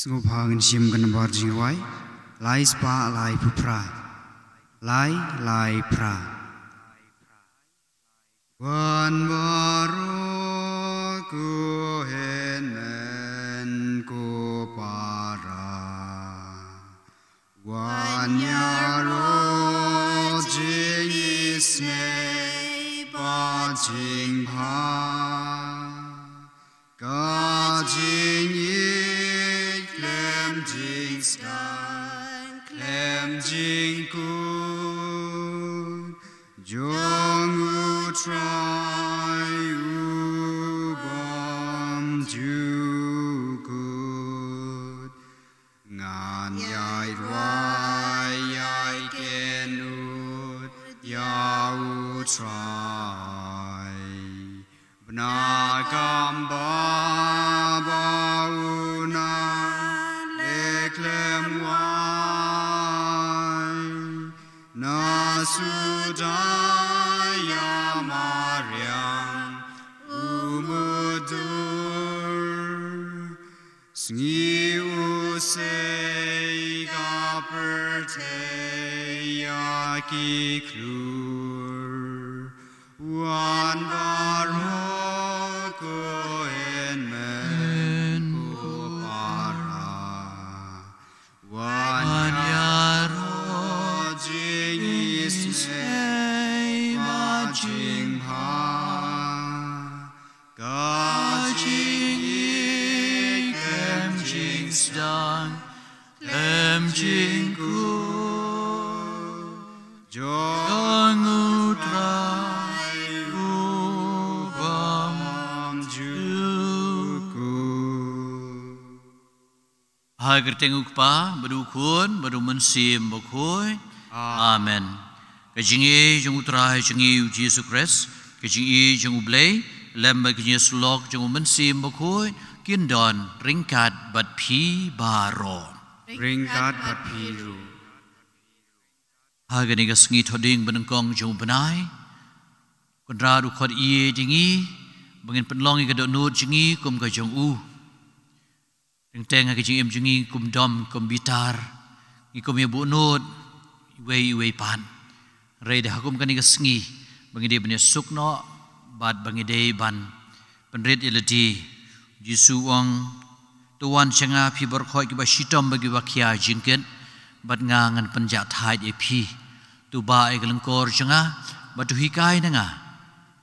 Sngupang sim kan bar jingwai, lai spa lai pupra, lai pra. Wan baro ku henen ku para, wan yaro jing isne pa jing pa, ka jing Jing sky, clem jingkyrkhu, jong u try u bom ju good, ngan yai roi yai ken ud ya u try, bna gam ba u na. Clem wine, Nasudaya Mariam, Umudur, Sngi usei gaperte yaki klur, wan baroko en men kupara. Wan yaro jing isne ma jing ha, ka jing yi kem jing stang, kem jing ku, jong u trai u bam ju ku. Hai kertenguk pa, berukun, berumensim Bakhuid. Amen. Kajingi jeng utrai jengi Yesus Kristus, kajingi jeng ublay, lembag kajingi slok jeng umensim Bakhuid, kindon ringkat bat pi baro. Ringkat bat piru. Hai gani kasngi thoding benengkong jeng benai, konradu khod iye jengi, bangin penlongi kadok nut jengi kum kajong u. Teng hak jing jengi kum dom kum bitar ngi kum ya bu nut wei pan rei dah kum kan ngi bangi de bene sukno bad bangi de ban penrit ilati jisu wang tuan changa phi bar khoi ki ba shitom bagi wakhya jingken bad ngangan penjat hai e phi tu ba e gelengkor changa batu hikai nanga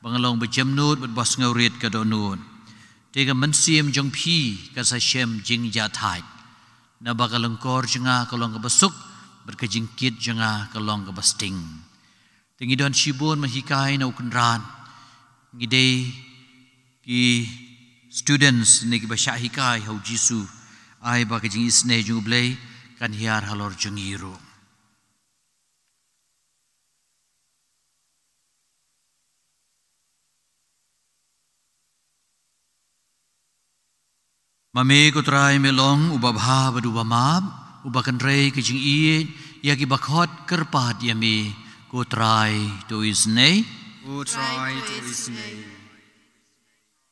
bangalong bejem nut bad bos ngaurit ka do nut Tega mensim jong pi kasashem jing jatai. Na bakalangkor jenga kalong kabasuk berkejingkit jenga kalong kabasting. Tengi don shibun mahikai na ukunran. Ngide ki students ne ki basya hikai hau jisu ai bakajing isne jung blay kan hiar halor jengiru. Mame ko try melong ubabha badu bamab ubakan rei kijing iye yaki bakhot kerpat yami ko try to isne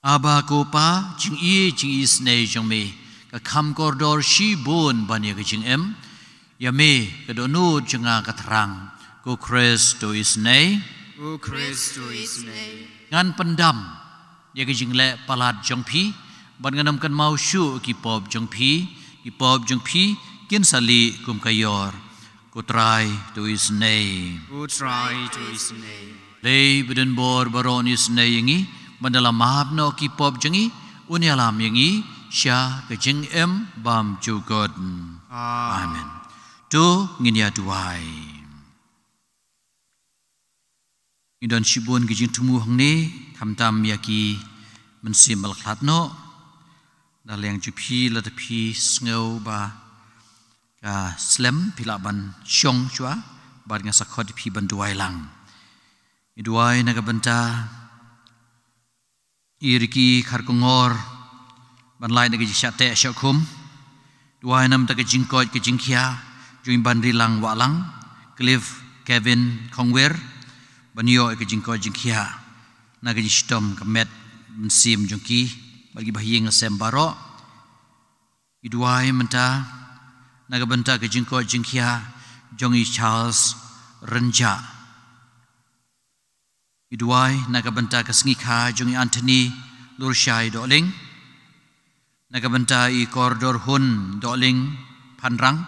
aba ko pa jing iye jing isne jong me ka kham kordor shi bon banya kijing em yami kadonu jenga katrang ko Christ to isne ngan pendam yaki jing le palat jong pi ban nganam kan mau shu ki pop jong pi kin sali kum kayor ko try to his name lei beden bor baron his name yangi mandala mahab no ki pop jangi unyalam yangi sha ka jing em bam chu god amen to nginya duai idon shibun ki jing tumu hangne thamtam yaki mensim balkhat no Dalang jupi lada pi sngau ba ka slem pilaban syong chua ba dengan sakot pi banduai lang. Iduai naga benta iriki kharkongor ban lai naga jisate syakum duai nam ta ka jingkot ka jingkhia juin bandri lang wa lang Cliff Kevin Kongwer banyo ka jingkot jingkhia naga jistom ka met sim jongki bagi bahiyeng sem baro Iduai menta nagabenta ke jingko jingkia jongi Charles Renja. Iduai nagabenta ke sengika jongi Anthony Lurshai doling. Nagabenta i koridor hun doling Panrang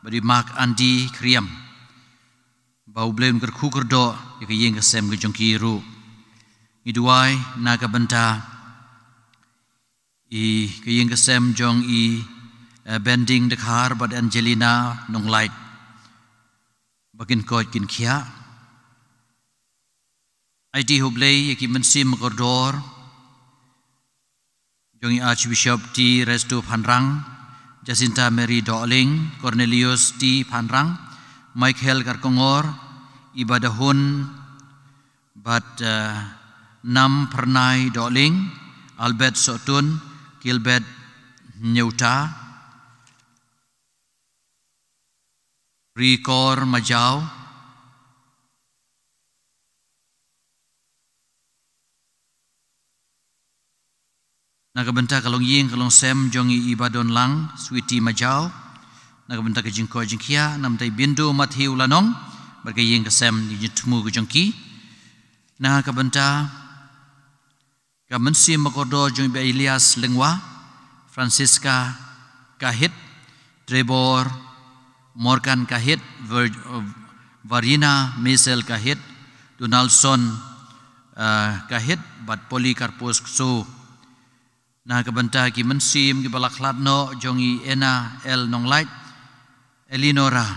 beri Mark Andi Kriam. Bau blem kerku kerdo ke yeng kesem ke Jingkyrkhu. Iduai nagabenta i ke yeng kesem jong i bending dekhar bad Angelina nong light. Bakin kot kin kia. ID hublei ki mensim koridor jongi Archbishop T. Resto Panrang, Jacinta Mary Doling, Cornelius T. Panrang, Michael Karkongor, Ibadahun Bat Nam Pernai Doling, Albert Sotun, Gilbert Nyuta, Rikor Majau, nagabenta kalong ying kalong sem jongi Ibadon Lang, Sweetie Majau, nagabenta ke jingko jingkia, namtai bindu Matthew Lanong, berke ying ke sem di jitmu ke jongki, nagabenta kamensi makodo jongi Ba Elias Lengwa, Francisca Kahit, Trevor Morgan Kahit, Varina Maisel Kahit, Donaldson Kahit, bat Polikarpus So. Na kabenta ki mensim ki balakladno jongi Ena El Nonglight, Elinora,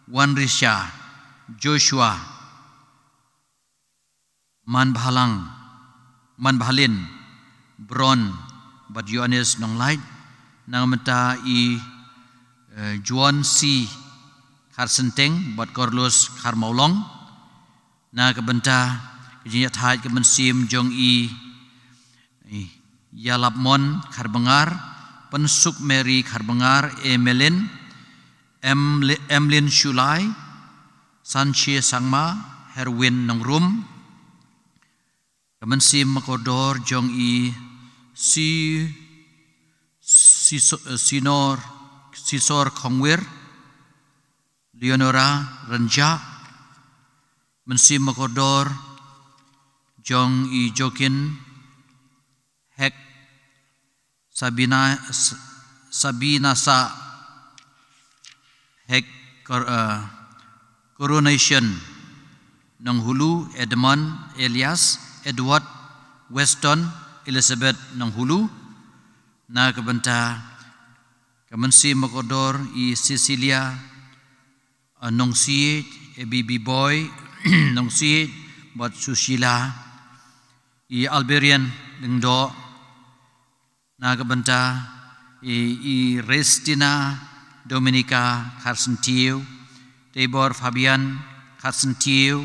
Wanrisha, Joshua, Manbhalin, Bron, bat Yohanes Nonglight, na kabenta i Juan C. Karsenteng, bat Carlos Karmaulong, na kabenta ki jinyat ki mensim jong i Yalapmon Karbengar, Pensuk Mary Karbengar, Emlyn Shulai, Sanchi Sangma, Herwin Nongrum, Kemensim Makodor Jong I Sisor Kongwir, Leonora Renja, Mensim Makodor Jong I Jokin Hek Sabina Sa Hek Coronation Nong Hulu Edmund Elias Edward Weston Elizabeth Nong Hulu na kabenta Kemensi Makodor I Cecilia Nong Si Baby Boy Nong Si Bat Susila I Alberian Lengdo na kabenta I Restina Dominica Carcentiu, Tabor Fabian Carcentiu,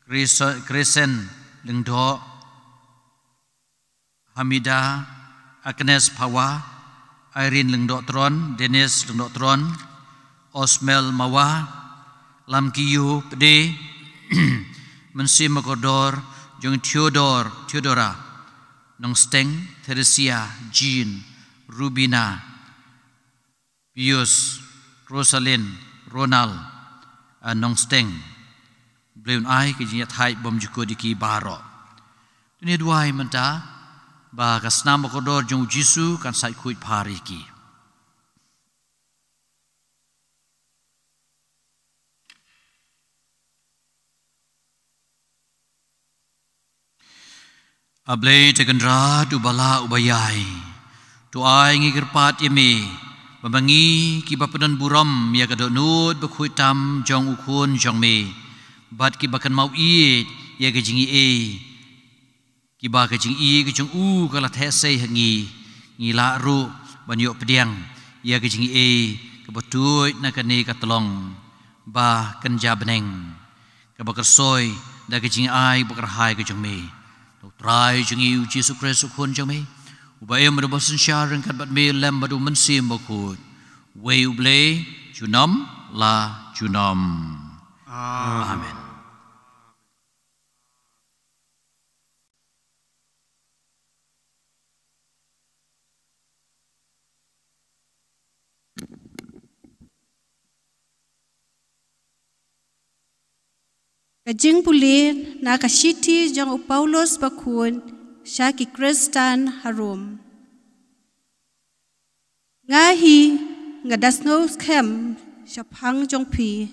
Crescent Lengdo, Hamida Agnes Pawa, Irene Lengdo Tron, Dennis Lengdo Tron, Osmel Mawa, Lamkiyu Pede, Mensi Makodor, Jong Theodora, Nong Steng, Theresia, Jean, Rubina, Pius, Rosalind, Ronald, Nong Steng, Bleun Ai, Kejinyat Hai, Bom Juko Diki Baro. Dunia duai menta, Ba Kasnam Makodor Jong Jisu, Kan Sai Kuit Pariki. Ablay tegendra tu bala ubayai, tu ai ngikirpat yemi, babangi kibapadan buram ya kadonut Bakhuid tam jong ukun jong me, bat kibakan mau iet ya kejingi kiba kejingi kejong kalat hesay hangi ngila ru banyok pediang ya kejingi kebetuit nakane katolong ba kenja beneng kebakersoy da kejingi ai bakarhai kejong me. Try jengi Jesus Christ ukun jami. Ubaya merupakan syaran kat bat me lem badu mensim Bakhuid. Way ublay junam la junam. Amen. Kajing pulin na kasiti jang u Paulos Bakhuid siya ki Kristan harum. Ngahi nga dasno kem siya pang jong pi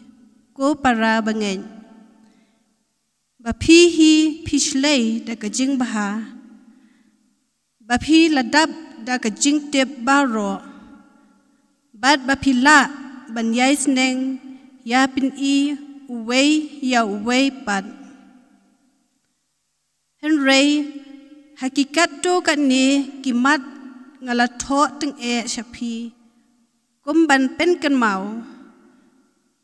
ko para bangen. Bapi hi pishlay da kajing baha. Bapi ladap da kajing tip baro. Bad bapi la ban yai sneng ya pin i uway ya uway pat. Henry hakikat to kat ni kimat ngalatho teng e syapi. Kumban pen kan mau.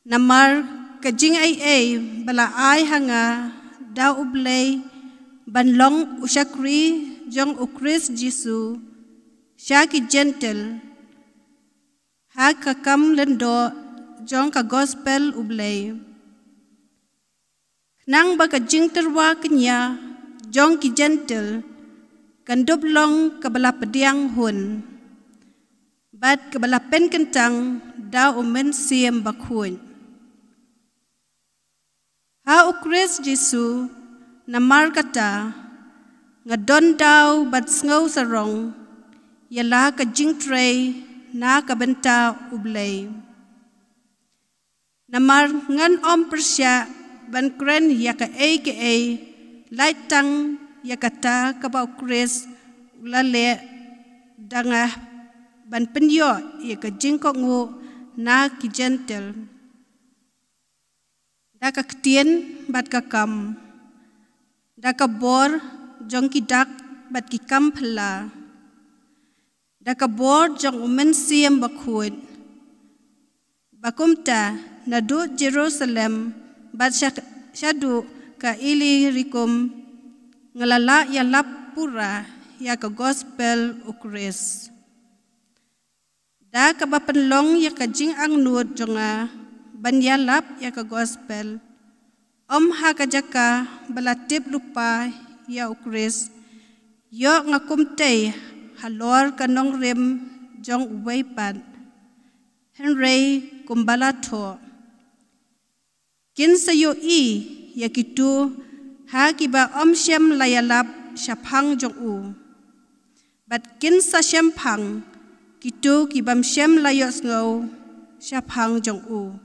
Namar kajing ai bala ai hanga da ublay banlong usyakri jong ukris Jisu syaki gentle. Ha kakam lendo jong ka gospel ublay. Nang baka jing terwa kenya jong ki gentle kandup long kabala pediang hun. Bad kabala pen kentang da umen siem Bakhuid. Ha ukris Jisu namar kata ngadon daw bat sngaw sarong yala ka jing tray na kabenta ublay. Namar ngan om persya ban kren yaka laitang yakata kabau kres lale danga ban penyo yaka jingkyrkhu na ki gentle. Da ka ktien bat ka kam. Da ka bor jong ki dak bat ki kam phala. Da ka bor jong umen siem Bakhuid. Bakumta na do Jerusalem bat syadu ka ili rikum ngalala ya lap pura ya ka gospel ukris. Da ka bapenlong ya ka jing ang nuot jonga ban ya lap ya ka gospel. Om ha ka jaka balatip lupa ya ukris. Yo ngakumtay halor kanong rim jong uwaypan. Henry kumbalatho. Kin sayo yakitu ha kiba om shem layalap syapang jong u. Bat kin sa shem pang kitu kibam shem layos ngaw syapang jong u.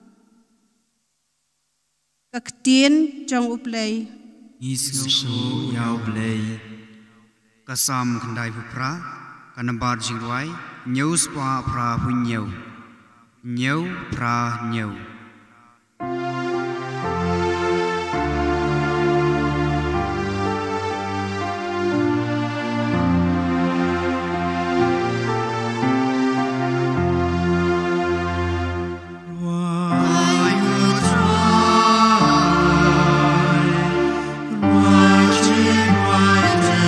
Kaktin jong uplay. Isngaw yaw play. Kasam kandai pupra kanambar jingwai nyaus pa pra hunyaw. Nyaw pra nyaw. Hãy subscribe cho kênh Ghiền Mì Gõ để không bỏ lỡ những video hấp dẫn.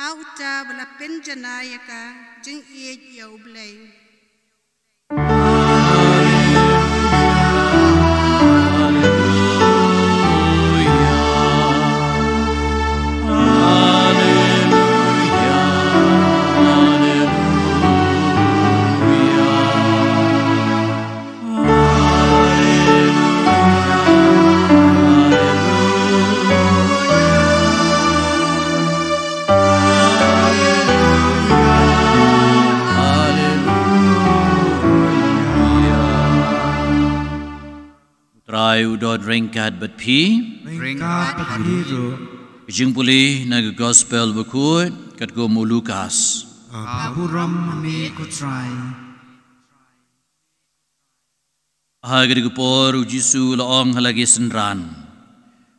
how ta bala penjana yaka jing e ya ublay Trai udod ringkat bat pi ringkat padiru jing puli na gospel Bakhuid kat go Lukas apuram mi kutrai hagri gupor Jisu laong halagi senran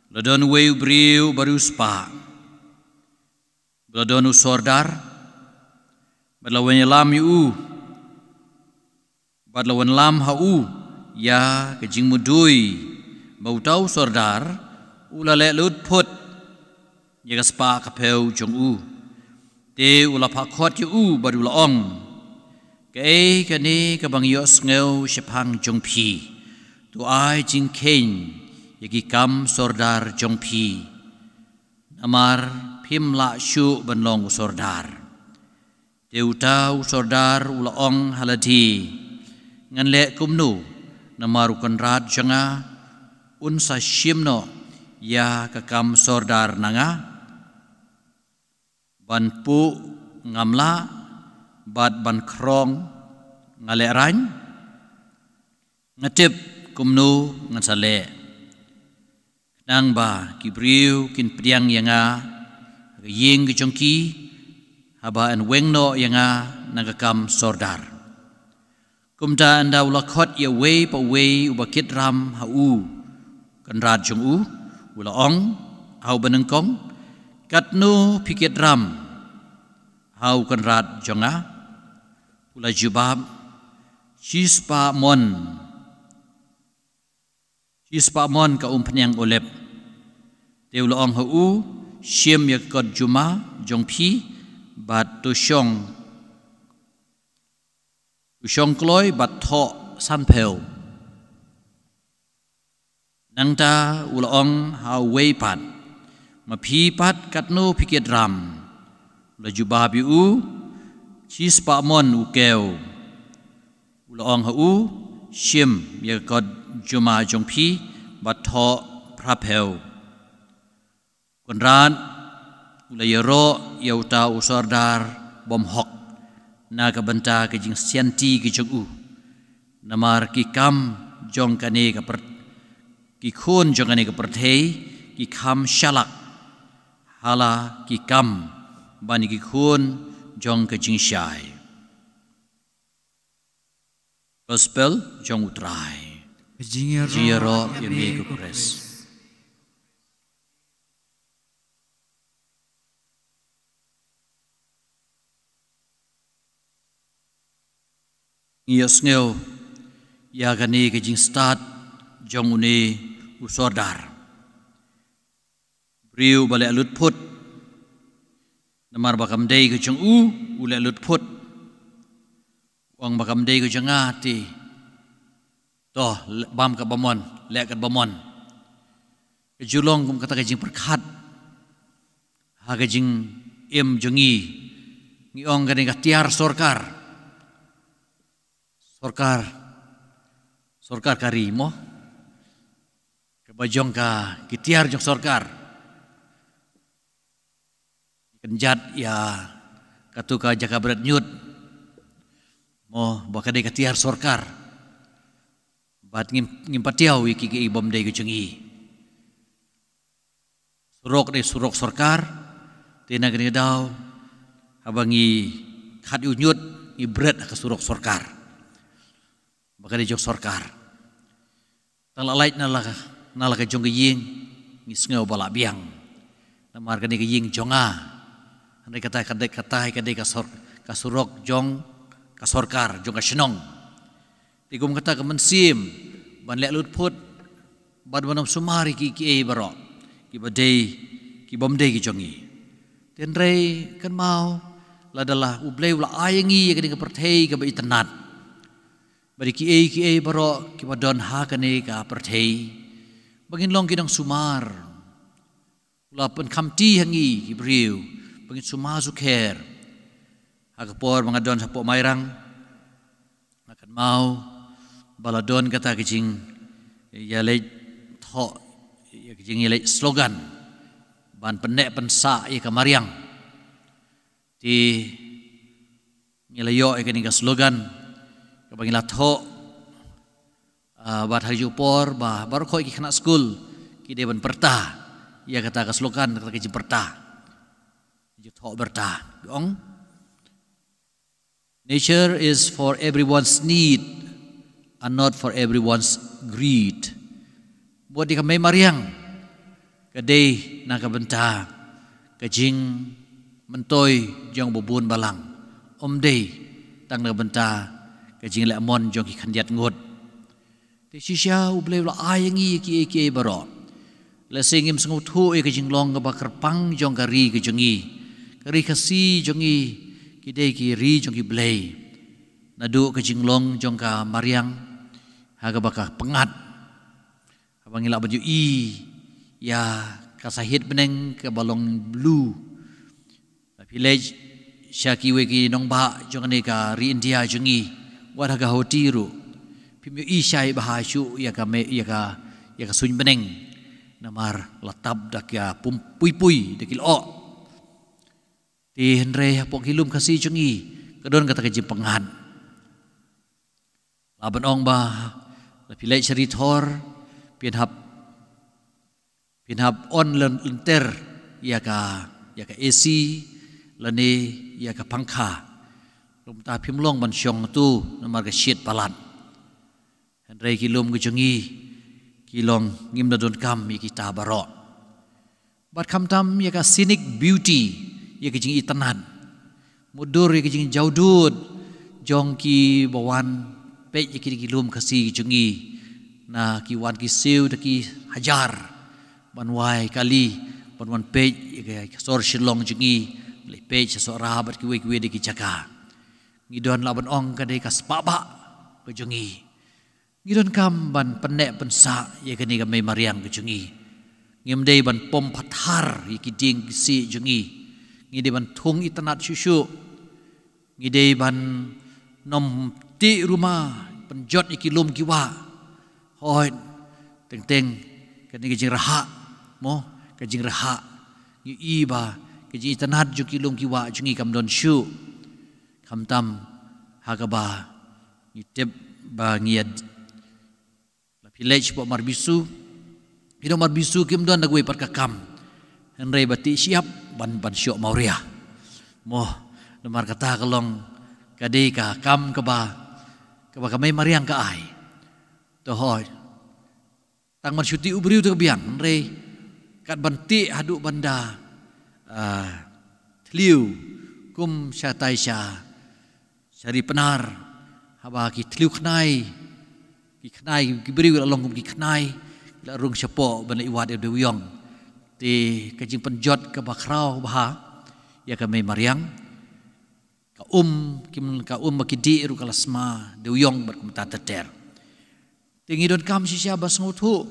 ladon weu briu baru spa ladon sordar badlawen lam yu badlawen lam hau ya kejing mudui bau tau sordar ulale lut put ya spa kapeu jong u te ula phakot yu baru laong ke kani kabang yos ngeu shepang jong pi tu ai jing ken yagi kam sordar jong pi namar phim la shu banlong sordar te utau sordar ulaong haladi ngan le kumnu namarukan rat janga unsa shimno ya kakam sordar nanga ban pu ngamla bad ban krong ngale rany ngatip kumnu ngansale nang ba kibriu kin priang yanga ying jongki haba an wengno yanga nagakam sordar kumta anda ulakot ya wei pa wei ubakit ram hau kan rat jong u ulaong hau banengkong katnu pikit ram hau kan rat jonga ula jubab chispa mon ka penyang olep te ulaong hau shiem ya kot juma jong pi bat tu shong kloi bat tho san pheu nang ta ulaong hau wei pat ma phi pat katnu pikit ram la jubabi u chis pa mon u keu ulaong hau shim ya kod juma jong phi bat tho phra pheu konran ula yero yauta usordar bom hok na kabanta ke jing sianti ke jong u namar ki kam jong kane ka per ki khon jong kane ka perthei ki kham shalak hala ki kam bani ki khon jong ke jing shai gospel jong utrai jingero yemi ku pres Yes ngeu ya gani ke jing start jong uni usordar briu bale alut put namar bakam dei ke jong u ule alut put wang bakam dei ke janga ti to bam ka bamon le ka bamon ke julong kum kata ke jing perkhat ha ke jing em jongi ngi ong gani ka tiar Sorkar kari mo kebajong ka kitiar jong sorkar kenjat ya katuka jaka berat nyut mo bakade kitiar sorkar bat ngimpatiau iki ki bom dei kecengi surok sorkar tina gani daw abangi khat unyut i berat ka surok sorkar bakade jok sorkar tang lalait nala ka jong ying ngisngeu bala biang namar kani ka ying jonga andai kata ka surok jong ka sorkar jong ka shenong tigum kata ka mensim ban lek lut put ban banam sumari ki e baro ki badei ki bomdei ki jongi tenrei kan mau ladalah ublei ula ayangi kan ke perthei ke itanat bari ki baro ki badon ha kan ka perthei bangin long kinang sumar ula pen kamti hangi ki briu bangin sumar sukher hakapor mangadon sapo mairang akan mau baladon kata kejing ya le tho ya kejing ya le slogan ban penek pensa ya kamariang di ngelayo ya kening slogan kabangila tho bat hari jupor bah baru koi ki kena school ki deban perta ya kata ka slogan kata kejing perta ju tho berta ong nature is for everyone's need and not for everyone's greed. Buat di kami mariang, kadai nak benta, kajing mentoi jong bubun balang, day tang nak benta, kajing lemon jong ki kandiat ngot. Di sisa ublay ula ayangi ki baro, lesingim sengut hu kajing long kabakar pang jong kari kari kasi jongi kidai ki ri jong ki blay, nadu kajing long jong ka mariang. Haga bakah pengat abang ilak baju ya kasahit beneng ke balong blue village syaki weki nong ba jong ne ka ri India jongi wat haga hotiru pimyo syai bahasyu ya ka suny beneng namar latab dak ya pui dekil o ti henre pok hilum kasih jongi kedon kata kejim pengat laban ong ba pilai cari thor pinhap on lenter ya ka AC lane ya ka pangkha lum ta phimlong ban syong tu namar ka shit palat henrei kilum gujungi kilong ngim da don kam mi kita baro bat kam tam ya ka scenic beauty ya ka jing itanan mudur ya ka jing jaudud jong ki bawan pej ki lum kasi jungi na ki wan ki siu ki hajar banwai kali banwan pej ki sor Shillong jungi le pej so rabat ki we de ki jaka ngidon laban ong ka de ka spaba ke jungi ngidon kam ban penek pensa ye kani ka mai mariang ke jungi ngim de ban pom pathar ki ding si jungi ngide ban thung itanat syusyu ngide ban nom ti rumah penjot ikilum kiwa hoi teng kani kejing raha mo kejing raha yu iba kejing itanat ju kilum kiwa jungi kam don syu kam tam hagaba ngitep ba ngiad la village po marbisu hidong marbisu kim don nagwe parkakam henrei bati siap ban syok mauria mo nomar kata kalong kadai ka kam kaba kami mariang ka ai to hoi tang man syuti ubriu tu biang re kat banti haduk banda tliu kum syatai sya syari penar haba ki tliu knai ki briu long kum ki knai la rung syapo ban iwat de wyong ti kajing penjot ke bakrau bah ya kami mariang ka makidi ru kalasma deuyong berkumta teter tingi don kam sisya bas ngutu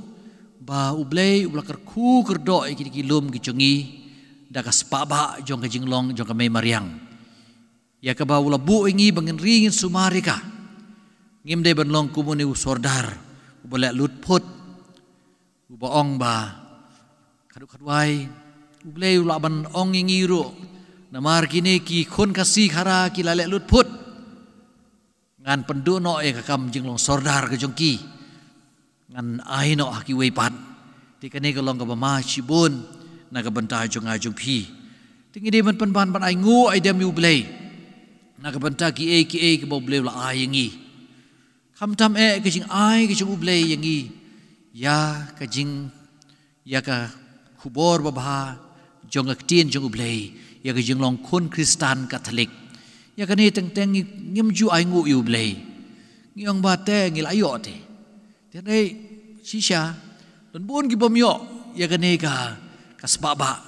ba ublei ulakar ku kerdo iki kilum gicungi da ka spaba jong ka jinglong jong ka mai mariang ya ka ba ulabu ingi bangin ringin sumarika ngim de ban long kumuni usordar ubole lutput ubaong ba kaduk-kadwai ublei ulaban ong ingi ru namar kini ki khun kasih khara ki lalek lut put ngan pendu no e kakam jinglong sordar ke jongki ngan ai no ki weipat tikane kalong ka bama chibun na ka banta jong ajung phi tingi de man pan ban ai ngu ai dem yu blei na ka banta ki ki bo blei la ai ngi kham tam e ke jing ai ke jung blei yangi ya ka jing ya ka khubor babha jong ak tin jong blei ya ke jinglong kun Kristan Katolik ya kani teng ngim ju ai ngu yu blei ngiong ba te ngil ayo te tenai sisha don bon gi bom yo ya kani ka kasbaba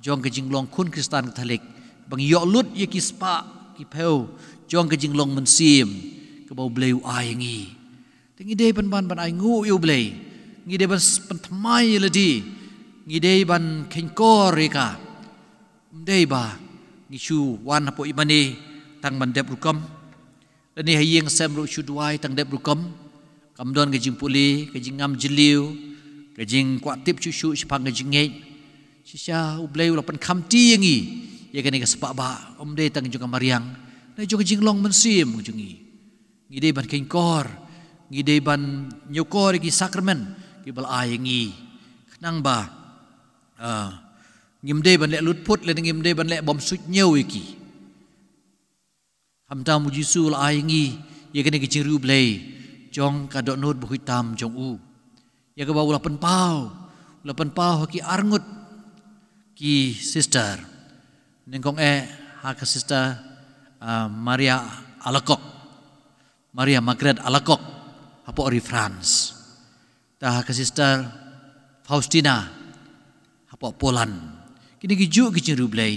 jong ke jinglong kun Kristan Katolik bang yok lut ye ki spa ki peu jong ke jinglong mensim ke bau bleu ayengi tengi de ban ai ngu yu blei ngi de ban thmai ledi ngi de ban kengkor reka de ba ngi chu wan hapo imani tang ban dep rukam dan ni hayeng sem ru chu duai tang dep rukam kam don ke jing puli ke jing ngam jiliu ke jing kwa tip chu chu chpang ke jing ngei sisa ublei la pan kham ti yangi ye ke ni ke spa ba de tang ju kamariang na ju ke jing long mensim jungi ngi de ban kengkor ngi de ban nyokor ki sakramen ki bal ayengi nang ba ngim de ban le lut put le ngim de ban le bom sut nyeu iki ham ta mu jisu la ayengi ye ke ni ke jing ru blei jong ka do nut Bakhuid tam jong u ye ke bau la pen pau ki arngut ki sister nengkong ha ka sister Maria Margaret Alakok hapo ori France ta ha ka sister Faustina hapo Poland kini ki ju ki chiru blai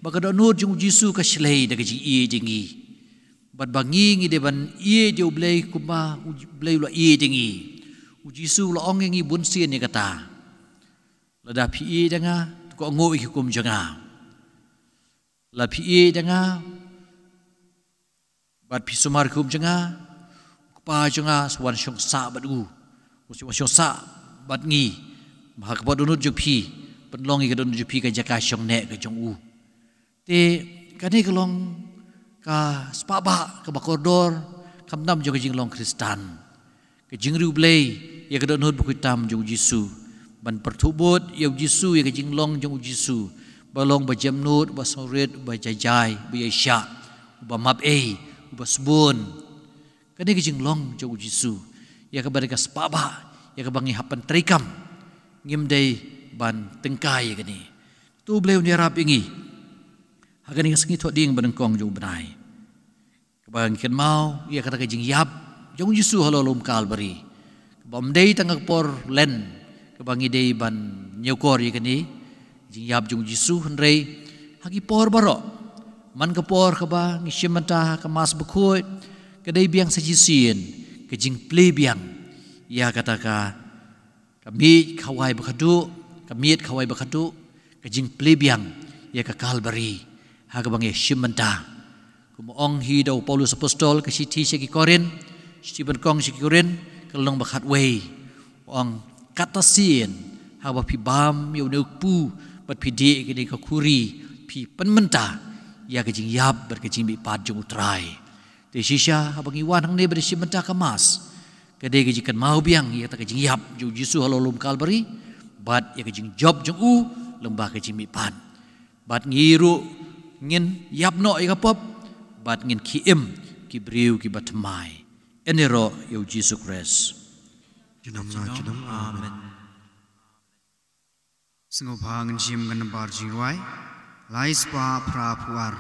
ba ka do nut jong jisu ka shlei da ka ji e jingi bat bangi ngi de ban e de blai kuma blai lo e jingi u jisu lo ong ngi bun sien ni kata la da pi e danga ko ngo ki kum janga la pi e danga bat pi sumar kum janga pa janga swan shong sa bat u shong sa bat ngi ma ka bod nut ju pi penlong ki don ju pi ka jaka shong ne ka jong u te ka ni ka long ka spa ba ka bakordor kam nam jo ka jing long Kristan ka jing ru blei ye ka don nut Bakhuid tam jong Jisu ban pertubut ye Jisu ye ka jing long jong Jisu balong ba jam nut ba soret ba jajai ba yesha ba map ba sbun ka ni ka jing long jong Jisu ye ka barika spa ba ye ka bangi hapan trikam ngim dei ban tengkai ye ka ni tu blei ni rap ingi hagani ka sengi thot ding ban kong jong benai bang ken mau ia kata kajing yap jong Jisu halolum Kalbari bam dei tangak por len ke bangi dei ban nyokor ye kani jing yap jong Jisu henrei hagi por baro man ke por ke ba ngi shimanta ke mas Bakhuid ke dei biang sajisien ke jing ple biang ia kata ka kami khawai bakhadu kamiet khawai bakhadu ke jing ple biang ia ke Kalbari ha ke bangi shimanta Kumoong hi daw Paulus Apostol ke siti ki Korin, Stephen Kong ki Korin, kalong bakhat way. Ang katasin, hawa pi bam yaw neukpu, bat pi di kini ka kuri, pi penmenta, ya kajing yab ber kajing bi pad jong utray. Te sisya habang iwan hang ne ber simenta kamas. Kadai kajing kan mau biang ya ta kajing yab jong Jisu halolum Kalbari, bat ya kajing job jong u lembah kajing bi pad. Bat ngiru ngin yab no ya kapop bat ngin ki ki briu ki batmai enero yo Jesus Christ junam amen singo phang jim gan bar jingwai lai spa pra puar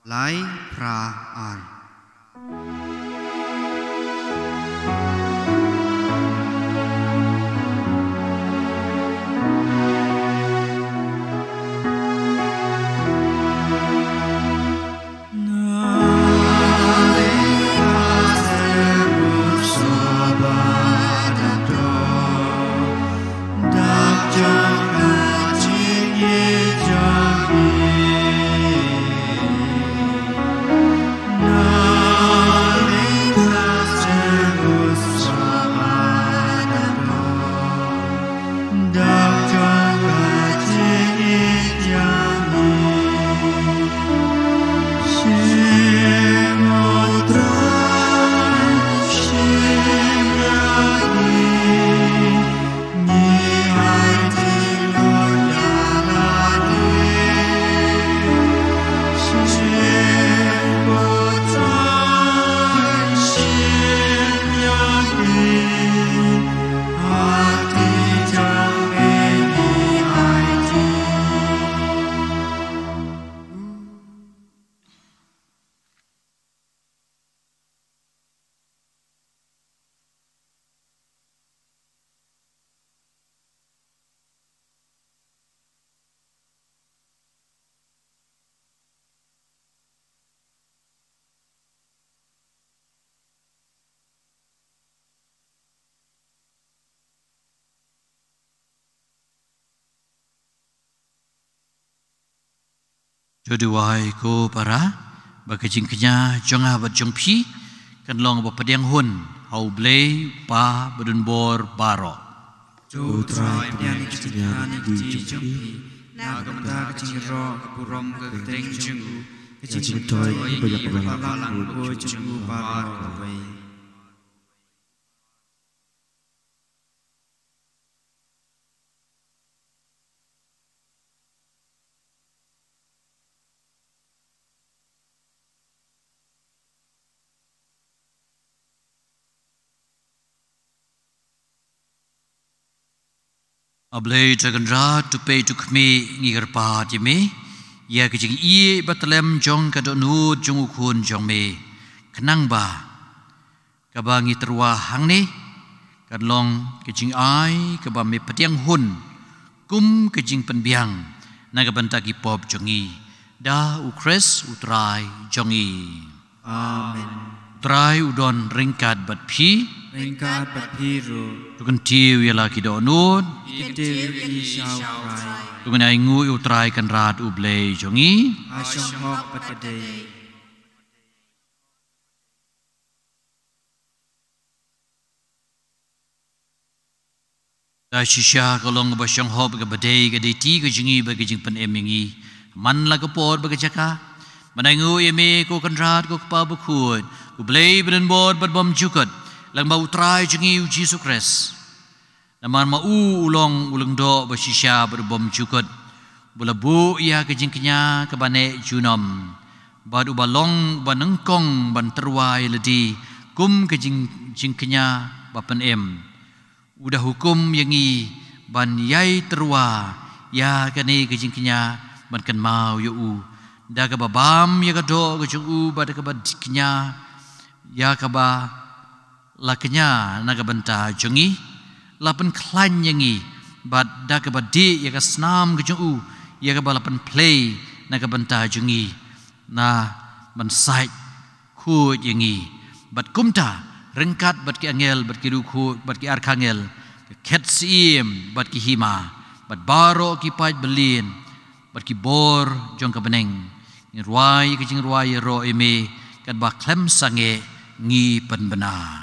lai pra ar Na Jodohai ko para bagi jingknya jangan berjumpi kan long berpediang hun hau blay pa bedun bor baro. Jodrai pian kician di jumpi nagamta kicingro kepurom keteng jenggu kicing toy banyak balang bo jenggu bar kowe. Ablay jaganra tu pay tu kmi ngirpa jeme ya kejing iye batlem jong kadonu jong ukun jong me kenang ba kabangi terwa hang ni kadlong kejing ai kaba me petiang hun kum kejing penbiang naga bantagi pop jongi da ukres utrai jongi. Amen. Utrai udon ringkat bat pi Ringkat berpiru tukan tiu ya laki donut Itil isau prai tukan aingu utrai kan rat ublay jongi Asyong hok patadei da shisha kalong basyang hop ke badai ke deti ke jingi bagi jing pen emingi man la ke por bagi jaka manangu eme ko kan rat ko pa Bakhuid ublay beden bor bad bom jukut lang ba utrai jingi Jesus Christ naman ulong ulang do ba shisha bad bom jukut bula bu ya ke jingknya ke bane junom badu balong banengkong ban terwai ledi kum ke jingknya bapan em udah hukum yangi ban yai terwa ya kani ke jingknya ban kan mau yu da ka babam ya ka do ke ju ba da ka ba diknya ya ka ba laknya naga banta jongi lapan klan yangi bad da ka ba di ya ka snam ke ju ya ka ba lapan play naga banta jongi na ban site khu yangi bad kumta rengkat bad ki angel bad ki ruku bad ki arkangel ket sim bad ki hima bad baro ki paj belin bad ki bor jong ka beneng ruai ki jing ruai ro eme kat ba klem sange ngi pen benar.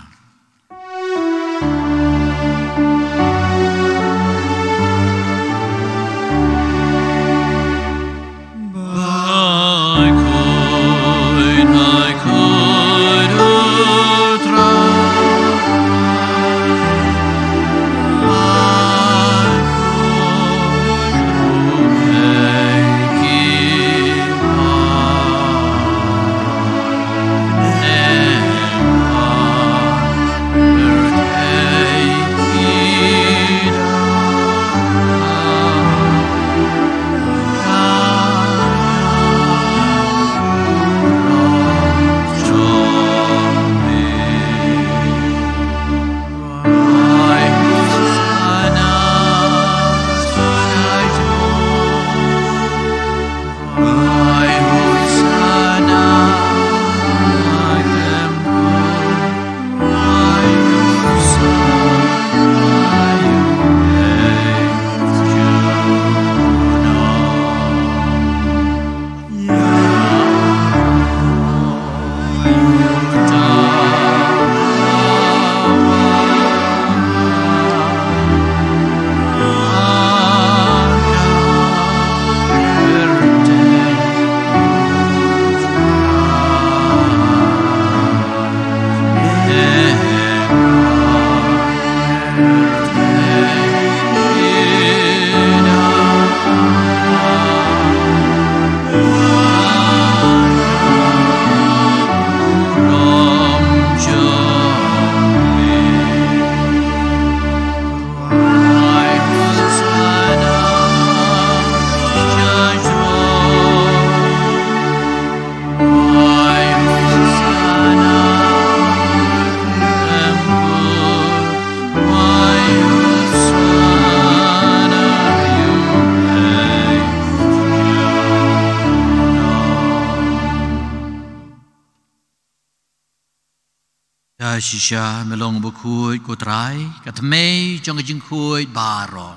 Shisha melong Bakhuid kotrai katmei jong Jingkyrkhu baro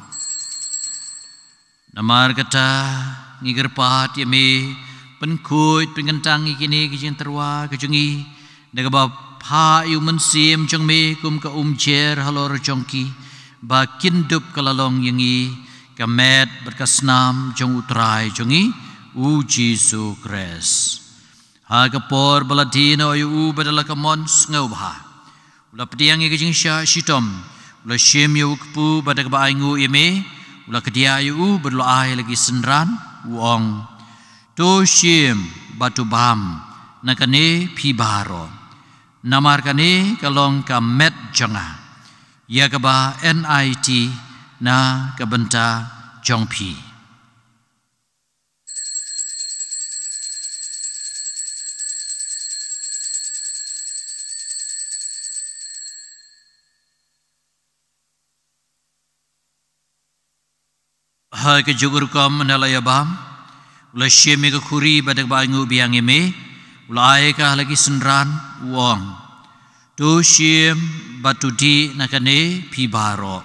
namar kata ngigirpat yame Khoi kentang kini kijing terwa kejungi Nagaba pa yu mensim jong me kum ka jer halor jongki ba kindup kalalong yangi kamet berkasnam jong utrai jongi u Jesu Kres ha kapor baladino yu badala kamon ngau ba ula pediang kijing sya shitom ula shim yu kpu badak ba aingu yeme ula kedia yu berlo ai lagi senran uong to shim batu bam nakane pibaro namarkane kalong kamet janga ya kaba NIT na kabenta jongpi hai ke jugur kam nalayabam ula sheme ke khuri badak bangu biang eme ula ai ka lagi senran uong tu shem batu di nakane pibaro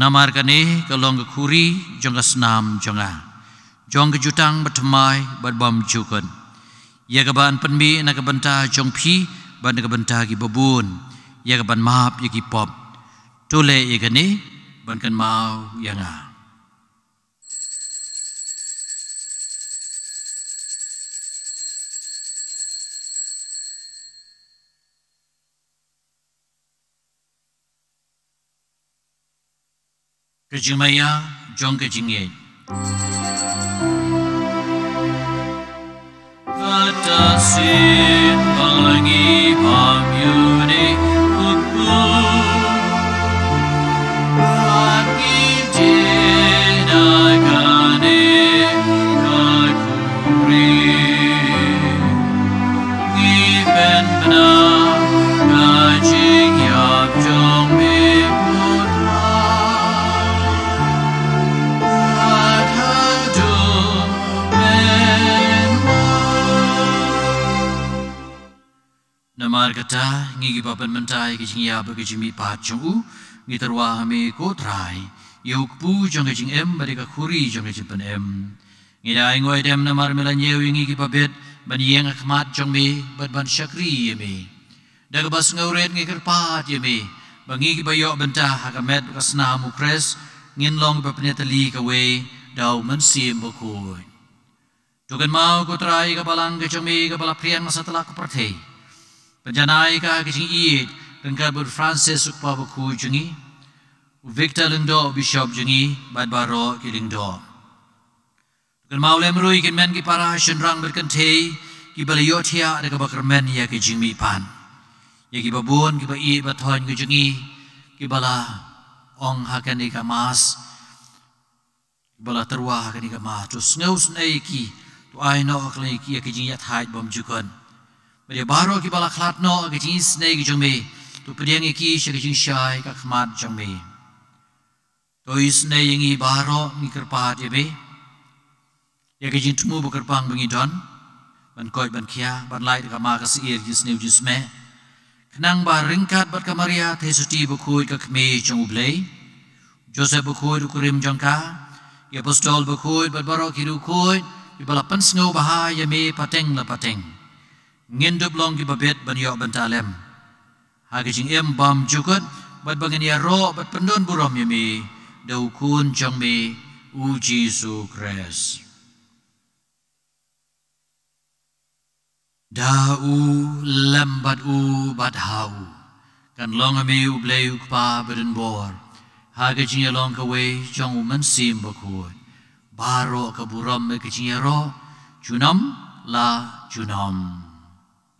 namar kane kalong ke khuri jong ka snam jonga jong ke jutang batmai badbam jukun ya ka ban penmi nak ka benta jong pi ban ka benta ki babun ya ka ban map ya ki pop tole ye kane ban kan mau yanga Kejimaya jong kejingye kata sin balangi pamyune ukku bagi jenagane kakuri ngipen benar kajing yap jong me Namar kata ngigi papan mentai kejing ya bekejimi pat jongu ngitarwa hame kotrai yukpu jong kejing em badika khuri jong kejing pen em ngidai ngoi dem namar melanyew ngigi papet ban yeng akhmat jong me bad ban syakri yeme dagabas ngauret ngikir pat yeme bangi bayok bentah hakamet kasna mukres nginlong bapnetali kawe dau mensim Bakhuid tukan mau kotrai kapalang kejong me kapala priang setelah kepertei Penjanai ka kejing iit rengkat ber Francis ukpa Bakhuid jengi Victor lengdo bishop jengi bad baro ki lengdo kan maulem rui kin men ki para shenrang berkente ki balayotia de ka bakermen ya ki jingmi pan ya ki babun ki ba iit bathon ki jengi ki bala ong hakan ka mas ki bala terwa hakan ka mas tu sneus nei ki tu ai no klei ki jing ya thai bom jukon Beri baru ki bala klat no ke jing snake ki jong me tu pediang ki she ki jing shai ka khmat jong me to is ne yingi baro ni kerpat ye be ya ki jing tumu bu kerpang bengi don ban koi ban khia ban lai ka ma ka siir jis ne jis me khnang ba ringkat bat ka maria the suti Bakhuid ka khme jong ublei Joseph Bakhuid kurim jong ka ya apostol Bakhuid bat baro ki ru khoi ki bala pan sngo ba ya me pateng la pateng ngindup long ki babet ban yok bantalem ha ki jing em bam jukut bat bangen ya ro bat pendon burom yemi dau kun jong me u Jesu Kres da u lambat u bat hau kan long ame u blei u pa beden bor ha ki jing long ka we jong u man sim Bakhuid baro ka burom ki jing ya ro junam la junam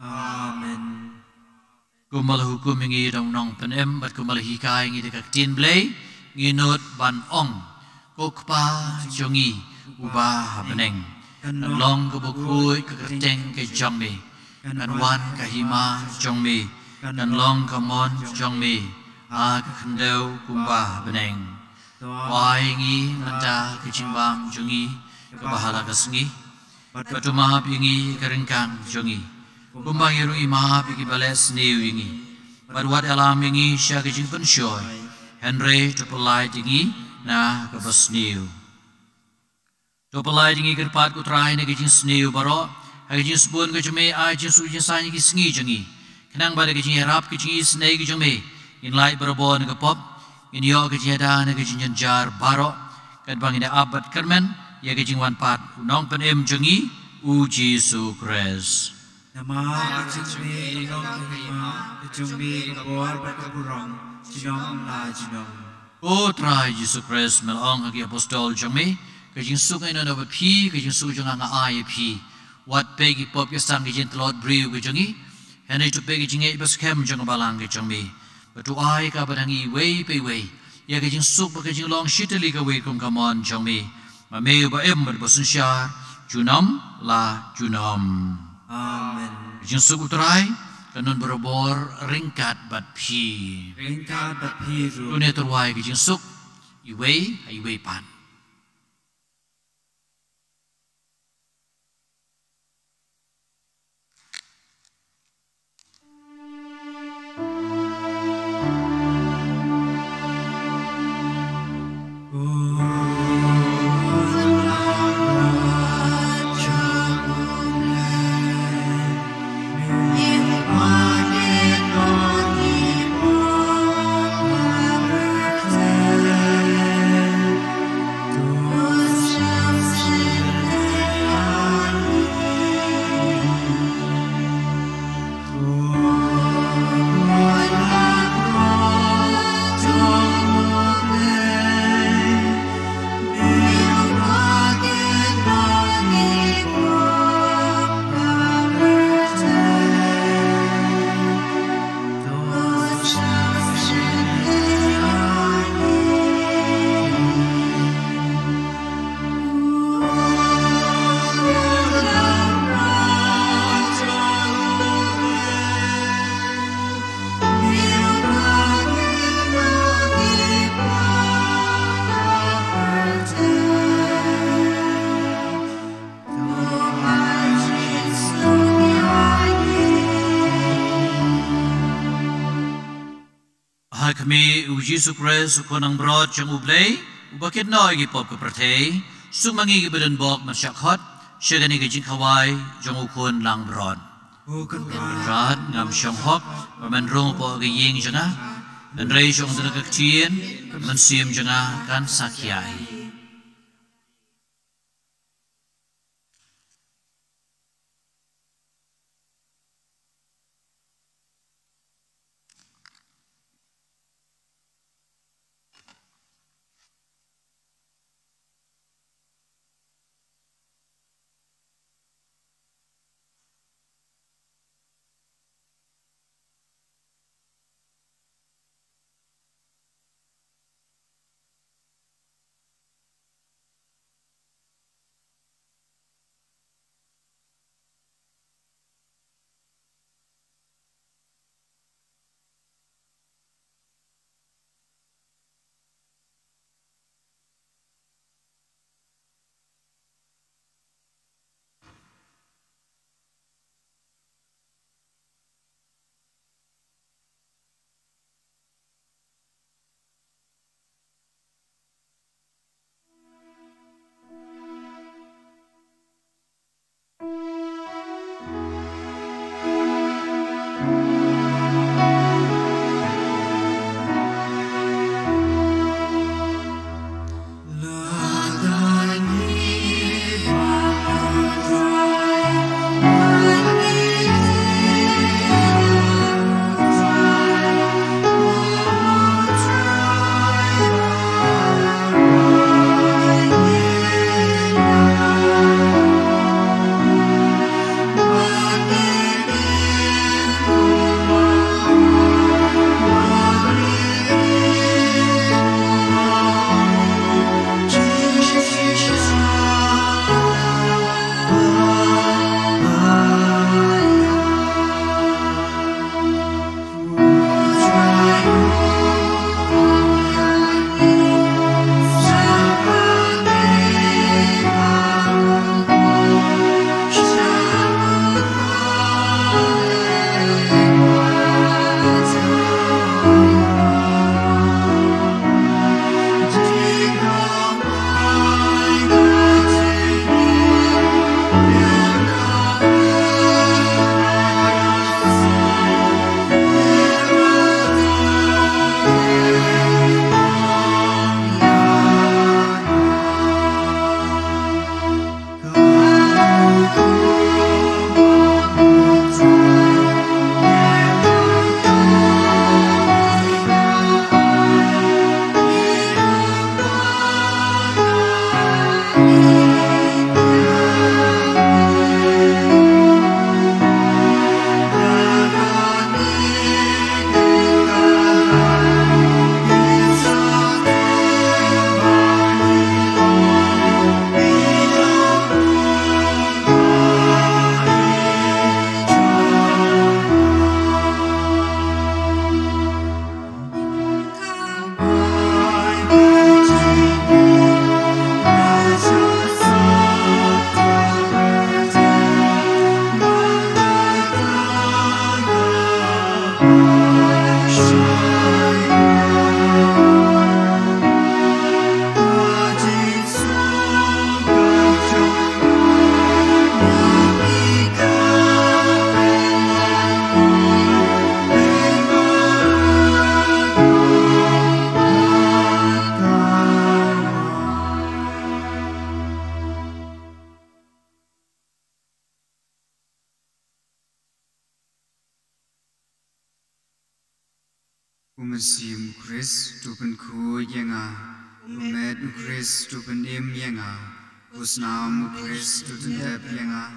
Amen. Kumal hukum ingi dong nong penem bat kumal hikai ingi dekat tin blei nginut ban ong kokpa jongi ubah beneng kan long ke Bakhuid ke kerteng ke jong me kan wan ke hima jong me kan long ke mon jong me a ke kendau kumbah beneng wai ingi menta ke jimbam jongi ke bahala ke sengi batu mahap ingi ke rengkang jongi Kumbang iru imah piki bales new ingi Badwat alam ingi sya kejing pensyoy Henry tepelai tinggi na kebas new to palai jingi kerpat ku trai ne kijing sneu baro ha kijing spon ke jume ai jing su jing sai ki sngi jingi kenang ba de kijing rap kijing snei ki jume in lai baro ne ke pop in yo kijing da ne kijing jar baro kat bang ina abat kermen ya kijing wan pat nong pen em jingi u Jesu Christ Nama Jingkyrkhu Long Kima Jingkyrkhu Kapor Bakapurong Jinong La Jinong o trai Jesu Christ mel ong hagi apostol jame kijing suk ina no phi kijing su jong nga ai phi wat pe ki pop ya sang kijing tlot briu kijingi hene to pe kijing e bas kem jong balang kijing but to ai ka badangi wei pe wei ya kijing suk ba kijing long shitali ka wei kum kamon jong me ma me ba em ba sun sha junam la junam Amen kijing suk utrai kanun berobor ringkat bat phi Ringkat Bapiru tune terwai kijing suk iwei iwei pan kami u Jesu Christ konang brod jang ublay ubakit noy gi pop kaprathe sumangi gi beden bok man shakhot shegani gi jing khawai jang ukon lang brod Bukan rad ngam shong hok man rong po gi ying janga dan rei shong dana ka tien man sim janga kan sakyai Umasim Chris tupen ku yenga umed Chris tupen im yenga usnam Chris tupen dep yenga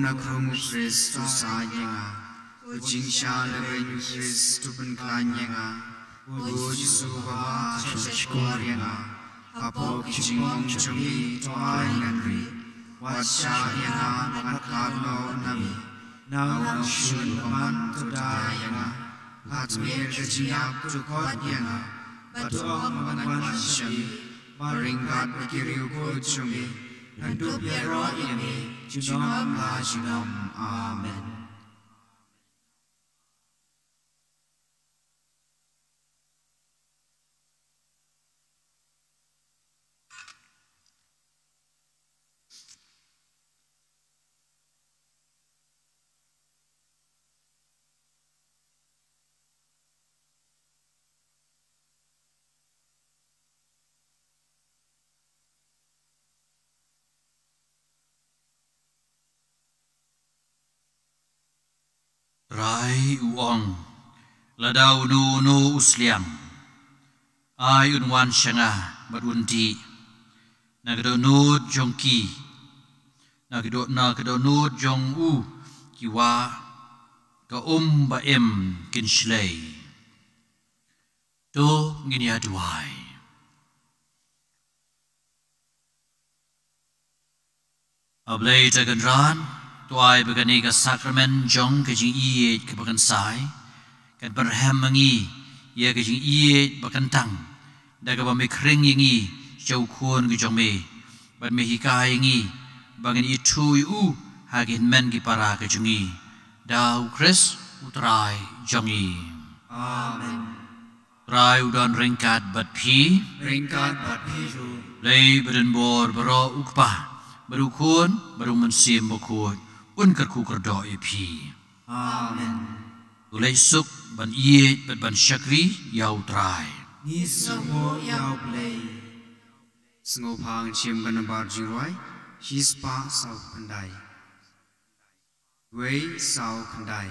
nakrum Chris tu sa yenga ujingsha leben Chris tupen klan yenga ujisu baba chashkor yenga apok jingong chumi toai nganri washa yenga manakano nami now shun paman tu da yenga Atmir kejiak tukot yenga, batuang mangan shami, maringkat bikiriu kucumi, hidup yero ini, jinom la jinom, amen. Rai uang, ladau nu usliang, ai unwan shanga barundi, nagdo nud jongki, nagdo nud jong u kiwa ka ba em kinshlei, to nginia duai. Ablay taganran. Tuai begani ka sakramen jong ka jing iet ka bagan sai kan berhem mangi ye ka jing iet bagan tang da ka ba me kring yingi chau khon ka jong me ban me hikai yingi bagan itu u hagin men ki para ka jungi dau Chris utrai jongi Amen. Trai udan ringkat bat pi Ru lay badan bor baro ukpa baru khon baru mensim bakhuid Jingkyrkhu kerdo epi. Amen. Ulai suk ban iet ban syakri yau trai. Ni semua yau play. Sengopang ciem ban bar jiroi, hispa sau kendai. Wei sau kendai.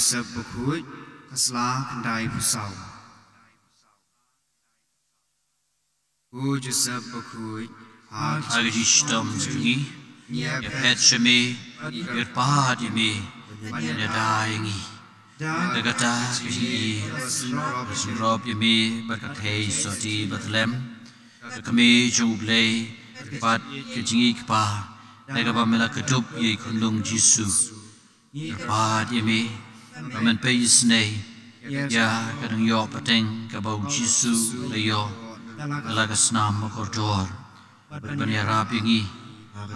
Bakhuid kasla kendai pusau. Joseph Bakhuid Agi stom jungi ya pet shemi ya pad yemi ya daingi. Dagata kiji rob yemi berkathei soti Bethlehem. Kami junglei pad kiji kpa dagaba mela kedup ye kunlung Jisu. Pad yemi Ramen payis nei ya kadang yo pateng kabau Jisu leyo lagas nam makordor banyarap yingi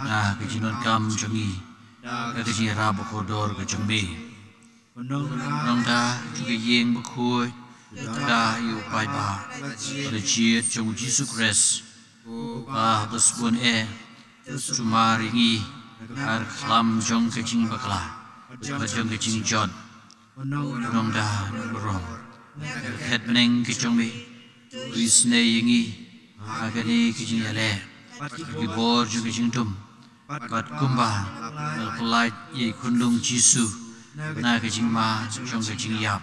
na kajinon kam jangi kajirap makordor kajambi nong da juga yeng bakhuid da yu pai ba lejiet jong Jisu Christ ba besbun Sumaringi ar khlam jong ke jing bakla jong ke jing jot nong da rom het neng ke jong mi wisne yingi agani ke jing ale ki bor jong ke jing tum bat kumba al ye kundung jisu na ke jing ma jong ke jing yap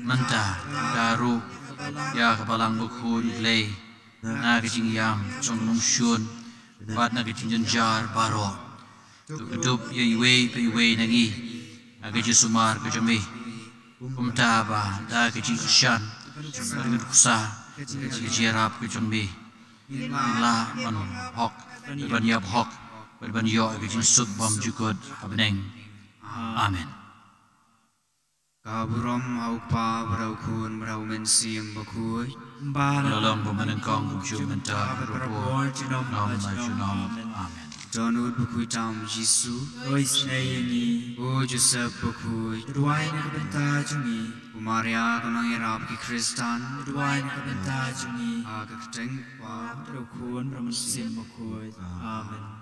manta daru ya kapalang Bakhuid lay na ke jing yam jong nong shun bat na ke jing jar baro tu kedup ye we nangi age sumar ke jami kumta ba da ke jing shan dengan kusa ke jerap ke jami la ban hok ban yap hok ban yo ke jing sut bom jukot habneng amen Kaburom au pa berau kun berau mensim Bakhuid lalong pemenengkong kumjum mentar berupur nom majunom amen Donut Bakhuid tam Jisu Ois nayangi O Joseph Bakhuid Duai na kabenta jungi Maria kanang irap ki Kristan Duai na kabenta jungi Aga keteng pa Berukun Ramusim Bakhuid Amen